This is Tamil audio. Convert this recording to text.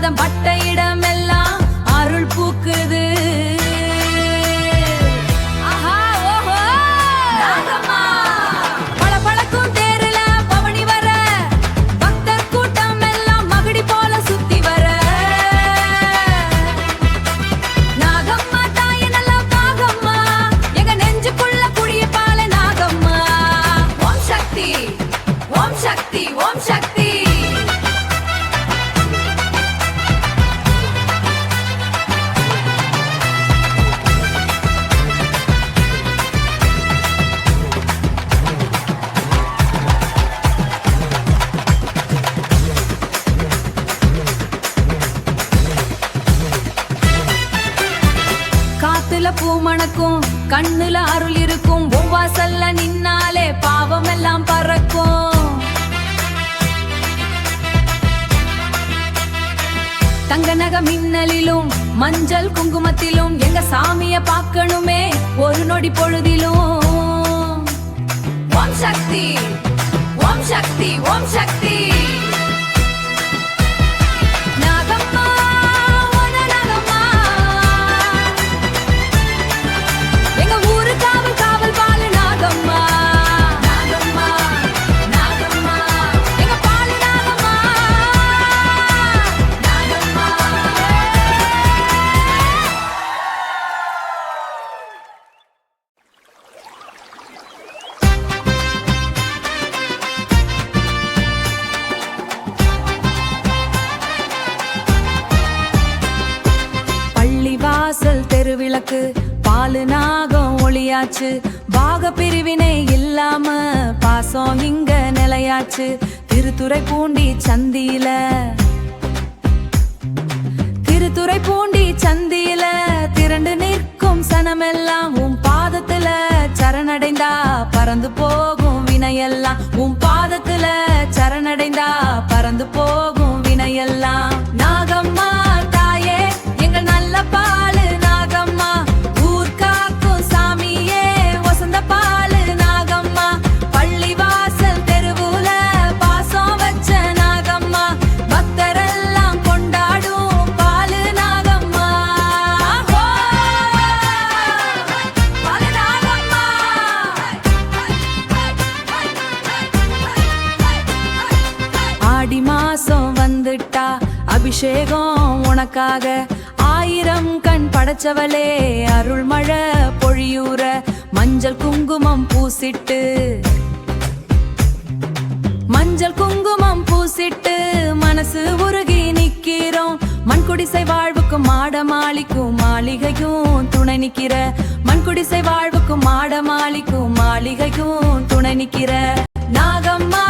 பாதம் பட்ட இடமெல்லாம் அருள் பூக்குது. பூமணக்கும் கண்ணுல அருள் இருக்கும். வாசல்ல நின்னாலே பாவம் எல்லாம் பறக்கும். தங்க நக மின்னலிலும் மஞ்சள் குங்குமத்திலும் எங்க சாமிய பார்க்கணுமே ஒரு நொடி பொழுதிலும். ஓம் சக்தி ஓம் சக்தி ஓம் சக்தி. திருவிளக்கு பாலு நாகம் ஒளியாச்சு. பாக பிரிவினை இல்லாம பாசம் இங்க நிலையாச்சு. திருத்துறைப்பூண்டி சந்தியில திரண்டு நிற்கும் சனமெல்லாம் உன் பாதத்துல சரணடைந்தா பறந்து போகும் வினையெல்லாம். உன் பாதத்துல சரணடைந்தா பறந்து போகும் வினையெல்லாம். நாகம்மா தாயே எங்கள் நல்ல பாலு நாகம்மா. ஊர் காக்கும் சாமியே வசந்த பாலு நாகம்மா. பள்ளிவாசல் தெருவுல பாசம் வச்ச நாகம்மா. பக்தரெல்லாம் கொண்டாடும் பாலு நாகம்மா. பாலு நாகம்மா. ஆடி மாசம் வந்துட்டா அபிஷேகம் உனக்காக. 1000 கண் படைச்சவளே அருள் மழை பொழியூர. மஞ்சள் குங்குமம் பூசிட்டு மனசு உருகி நிக்கிறோம். மண்குடிசை வாழ்வுக்கும் மாட மாளிக்கும் மாளிகைக்கும் துணை நிக்கிற. மண்குடிசை வாழ்வுக்கும் மாட மாளிக்கும் மாளிகைக்கும் துணை நிக்கிற நாகம்மா.